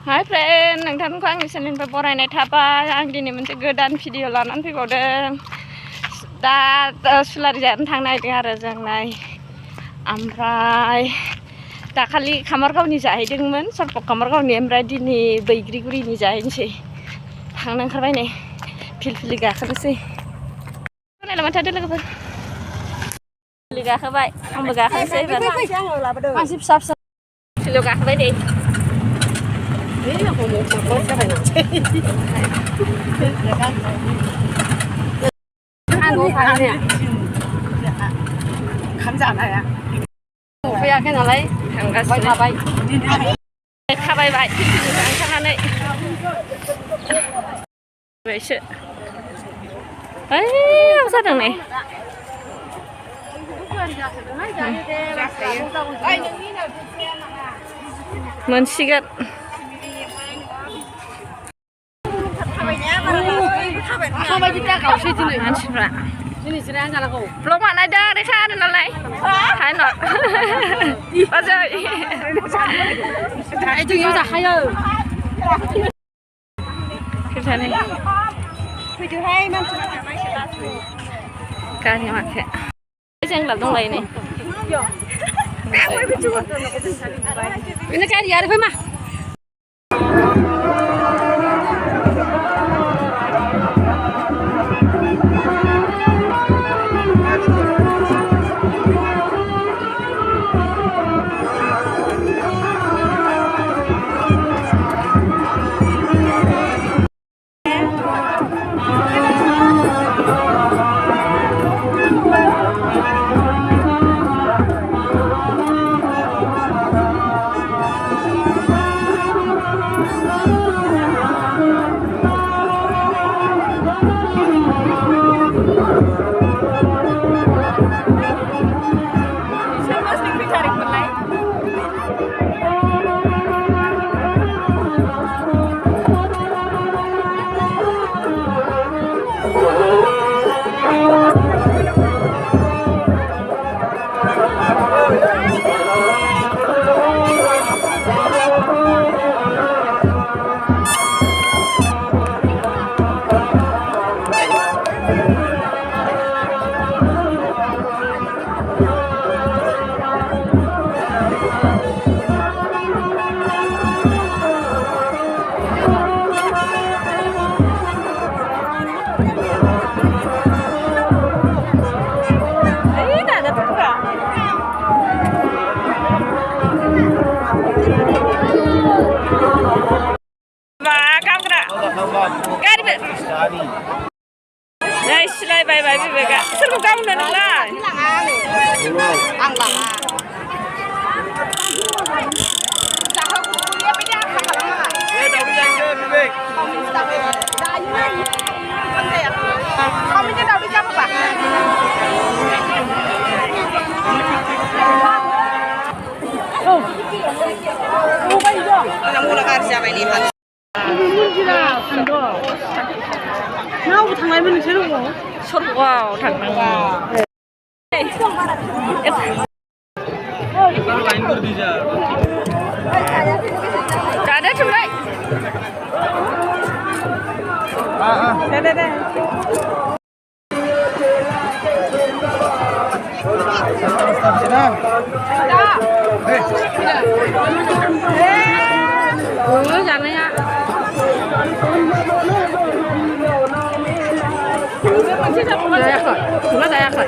हाय फ्रेन्ड नोंथांखौ आंनि चेनेलनिफ्राय बरायनाय थाबाय आं दिनै मोनसे गोदान भिडिअ लानानै फैबावदों दा सुलारि जानो थांनो नागिरदों आरो जोंनाय ओमफ्राय दाखालि खामारगावनि जाहैदोंमोन सरपक खामारगावनि ओमफ्राय दिनै बैग्रिगुरिनि जाहैनोसै थांनो ओंखारबाय नै फिलफिलि गाखोनोसै नायलांबाय थादो लोगोफोर फिलफिलि गाखोबाय आंबो गाखोनोसै मानसि फिसा फिसा फिलफिलियाव गाखोबाय दे फैयाखै नालाय थांगासिनो थाबाय थाबायबाय ओंखारनानै एसे ओइ जादों नै मोनसिगोन मानसिफ्रा ब्लग बानायदों रेखा आरो नालाय गारि माखे जेंला दंलायो नै गारि आरो फै मा सिलायबायबाय बेबेगा सोरखौ गावनो नोंलाय आं लाङा नावबो थांनायमोन नोंसोर सरपकआव थांनांगौ जादो थुबाय दे जानाया जायाखै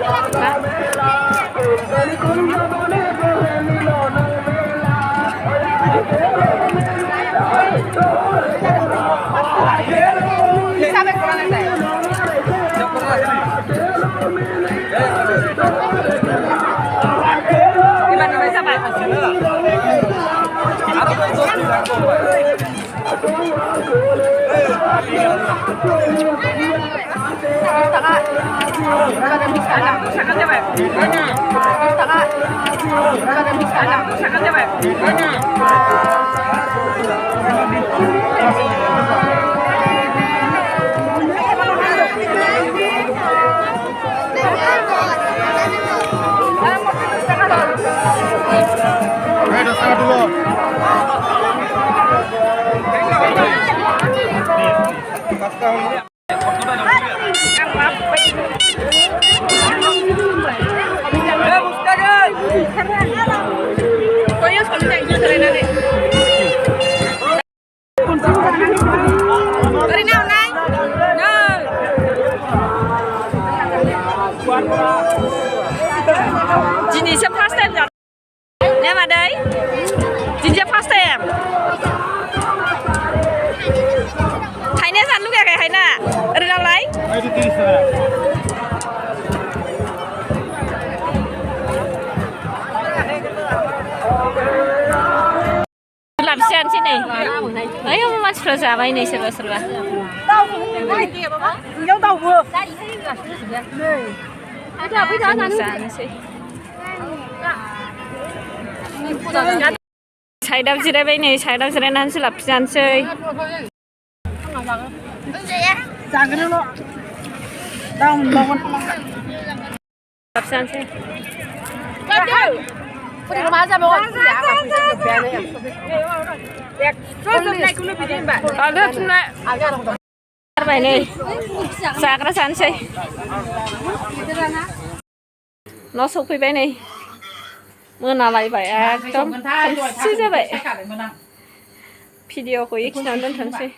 Jenisnya first time ya? Ini apa deh? Jenisnya first time. Thainya san lu kayak Thainya. Ada yang lain? Lapsian sini. Ayo manusia siapa ini serba-serba. Yang tahu bu. Saidap जिरायबाय नै साइडआव जिरायनानैसो लाबजानोसै जागोनल' दा मोनबावगोन लाबजानोसै फुदुंनो मा जाबावगोन जोबनायखौनो बिदि होनबा गारबाय नै जाग्रा जानोसै न' सफैबाय नै मोनालायबाय एकदम खोमसि जाबाय भिडिअखौ एखिनियावनो दोनथ'नोसै